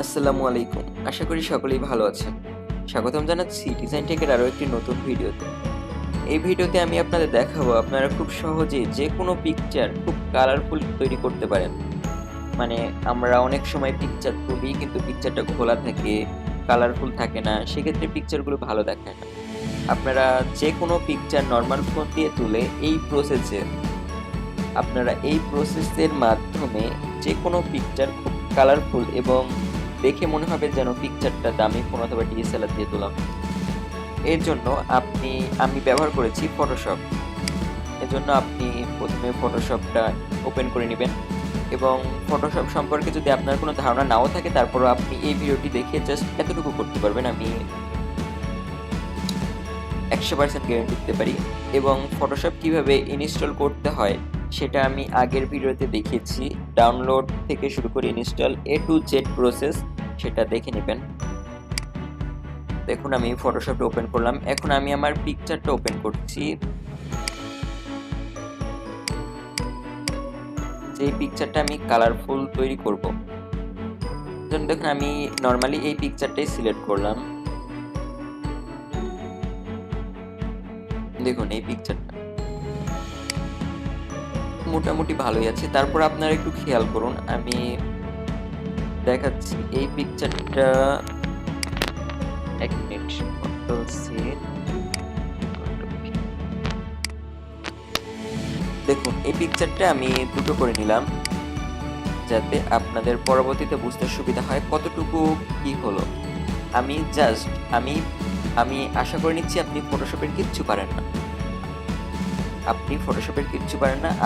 আসসালামু আলাইকুম। আশা করি সকলেই ভালো আছেন। স্বাগতম জানাচ্ছি ডিজাইন টেকের আরো একটি নতুন ভিডিওতে। এই ভিডিওতে আমি আপনাদের দেখাবো আপনারা খুব সহজেই যেকোনো পিকচার খুব কালারফুল তৈরি করতে পারেন। মানে আমরা অনেক সময় পিকচার তুলি কিন্তু পিকচারটা ঘোলা থাকে, কালারফুল থাকে না। সেক্ষেত্রে পিকচারগুলো ভালো দেখায় না। আপনারা যেকোনো পিকচার নরমাল ফোন দিয়ে তুলে এই প্রসেসের মাধ্যমে যেকোনো পিকচার খুব কালারফুল এবং দেখে মনে হবে যেন পিকচারটা দামি ফোন অথবা ডিএসএলআর দিয়ে তোলা। এর জন্য আমি ব্যবহার করেছি ফটোশপ। এর জন্য আপনি প্রথমে ফটোশপটা ওপেন করে নেবেন এবং ফটোশপ সম্পর্কে যদি আপনার কোনো ধারণা নাও থাকে তারপরও আপনি এই ভিডিওটি দেখে জাস্ট এতটুকু করতে পারবেন, আমি 100% গ্যারান্টি দিতে পারি। এবং ফটোশপ কিভাবে ইনস্টল করতে হয় সেটা আমি আগের ভিডিওতে দেখিয়েছি। ডাউনলোড থেকে শুরু করে ইনস্টল টু জেড প্রসেস সেটা দেখে নেবেন। দেখুন আমি ফটোশপটা ওপেন করলাম। এখন আমি আমার পিকচারটা ওপেন করছি। যে পিকচারটা আমি কালারফুল তৈরি করব, দেখুন আমি নর্মালি এই পিকচারটাই সিলেক্ট করলাম। দেখুন এই পিকচারটা মোটামুটি ভালোই আছে। তারপর আপনারা একটু খেয়াল করুন, আমি দেখাচ্ছি এই পিকচারটা। এক মিনিট, দেখুন এই পিকচারটা আমি দুটো করে নিলাম যাতে আপনাদের পরবর্তীতে বুঝতে সুবিধা হয় কতটুকু কি হলো। আমি জাস্ট আমি আশা করে নিচ্ছি আপনি ফটোশপের কিচ্ছু পারেন না।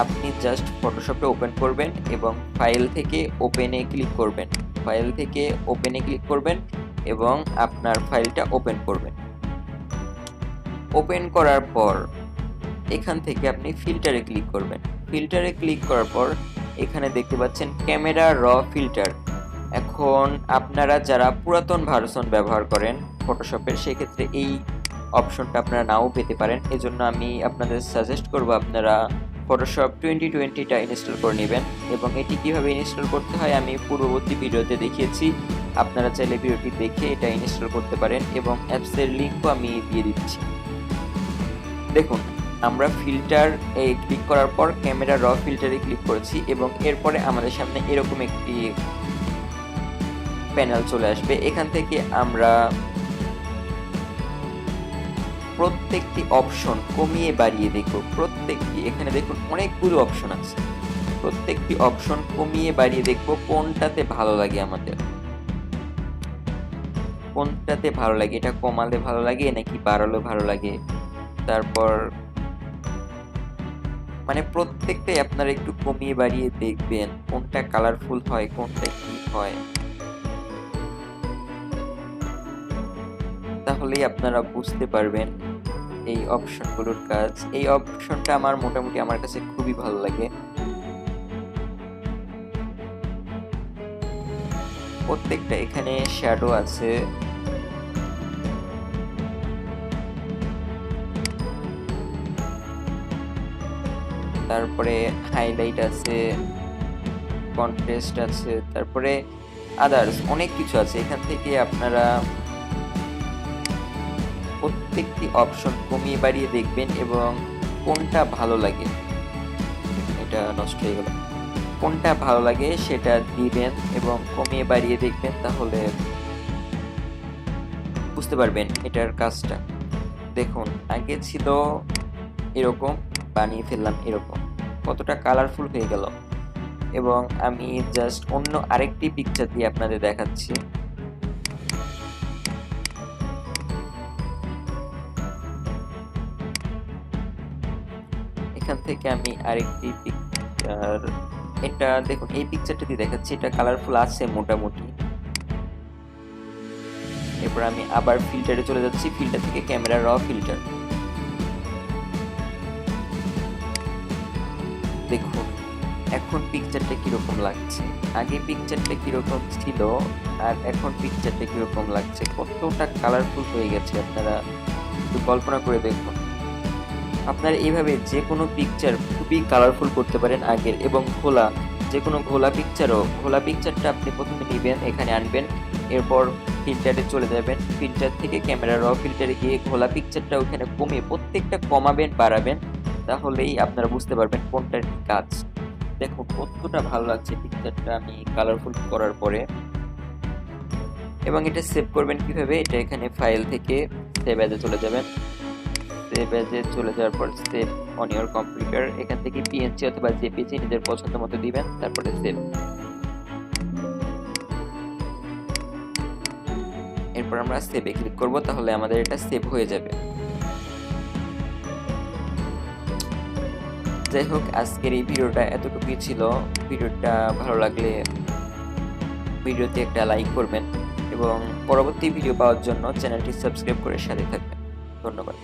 আপনি জাস্ট ফটোশপে ওপেন করবেন এবং ফাইল থেকে ওপেনে ক্লিক করবেন এবং আপনার ফাইলটা ওপেন করবেন। ওপেন করার পর এখান থেকে আপনি ফিল্টারে ক্লিক করার পর এখানে দেখতে পাচ্ছেন ক্যামেরা র ফিল্টার। এখন আপনারা যারা পুরাতন ভার্সন ব্যবহার করেন ফটোশপের, সেক্ষেত্রে এই অপশনটা আপনারা নাও পেতে পারেন। এজন্য আমি আপনাদের সাজেস্ট করব আপনারা ফটোশপ 2020টা ইনস্টল করে নেবেন এবং এটি কিভাবে ইনস্টল করতে হয় আমি পূর্ববর্তী ভিডিওতে দেখিয়েছি। আপনারা চাইলে ভিডিওটি দেখে এটা ইনস্টল করতে পারেন এবং অ্যাপসের লিঙ্কও আমি দিয়ে দিচ্ছি। দেখুন আমরা ফিল্টার ক্লিক করার পর ক্যামেরা র ফিল্টারে ক্লিক করেছি এবং এরপরে আমাদের সামনে এরকম একটি প্যানেল চলে আসবে। এখান থেকে আমরা প্রত্যেকটি অপশন কমিয়ে বাড়িয়ে দেখব। এখানে দেখুন অনেকগুলো অপশন আছে, প্রত্যেকটি অপশন কমিয়ে বাড়িয়ে দেখব কোনটাতে ভালো লাগে আমাদের, এটা কমালে ভালো লাগে নাকি বাড়ালে ভালো লাগে। তারপর মানে প্রত্যেকটাই আপনারা একটু কমিয়ে বাড়িয়ে দেখবেন কোনটা কালারফুল হয়, কোনটা কি হয়, তাহলেই আপনারা বুঝতে পারবেন এই অপশনগুলোর কাজ। এই অপশনটা মোটামুটি আমার কাছে খুবই ভালো লাগে। প্রত্যেকটা এখানে শ্যাডো আছে, তারপরে হাইলাইট আছে, কন্ট্রাস্ট আছে, তারপরে আদার্স অনেক কিছু আছে। এখান থেকে আপনারা প্রত্যেকটি অপশন কমিয়ে বাড়িয়ে দেখবেন এবং কোনটা ভালো লাগে, এটা নষ্ট হয়ে গেল, কোনটা ভালো লাগে সেটা দিবেন এবং কমিয়ে বাড়িয়ে দেখবেন, তাহলে বুঝতে পারবেন এটার কাজটা। দেখুন আগে ছিল এরকম, বানিয়ে ফেললাম এরকম, কতটা কালারফুল হয়ে গেল। এবং আমি জাস্ট অন্য আরেকটি পিকচার দিয়ে আপনাদের দেখাচ্ছি। এখান থেকে আমি আরেকটি পিকচার, এটা দেখুন এই পিকচারটা দিয়ে দেখাচ্ছি, এটা কালারফুল আছে মোটামুটি। এরপর আমি আবার ফিল্টারে চলে যাচ্ছি, ফিল্টার থেকে ক্যামেরা র ফিল্টার। দেখুন এখন পিকচারটা কিরকম লাগছে, আগে পিকচারটা কিরকম ছিল আর এখন পিকচারটা কিরকম লাগছে, কতটা কালারফুল হয়ে গেছে আপনারা একটু কল্পনা করে দেখুন। আপনারা এইভাবে যে কোনো পিকচার খুবই কালারফুল করতে পারেন আগের এবং খোলা যে কোনো ঘোলা পিকচারটা আপনি প্রথমে নেবেন, এখানে আনবেন, এরপর ফিল্টারে চলে যাবেন, ফিল্টার থেকে ক্যামেরা র ফিল্টারে গিয়ে ঘোলা পিকচারটা ওখানে কমিয়ে প্রত্যেকটা কমাবেন বাড়াবেন, তাহলেই আপনারা বুঝতে পারবেন কোনটার কি কাজ। দেখো কতটা ভালো লাগছে পিকচারটা আমি কালারফুল করার পরে। এবং এটা সেভ করবেন কিভাবে, এটা এখানে ফাইল থেকে সেভ অ্যাজে চলে যাবেন, সেভ অ্যাজে চলে যাওয়ার পর সেভ অন ইওর কম্পিউটার, এখান থেকে পিএনজি অথবা জেপিজি নিজের পছন্দ মতো দিবেন, তারপরে সেভ। এরপর আমরা সেভে ক্লিক করব, তাহলে আমাদের এটা সেভ হয়ে যাবে। যাই হোক, আজকের এই ভিডিওটা এতটুকুই ছিল। ভিডিওটা ভালো লাগলে ভিডিওতে একটা লাইক করবেন এবং পরবর্তী ভিডিও পাওয়ার জন্য চ্যানেলটি সাবস্ক্রাইব করে সাথে থাকবেন। ধন্যবাদ।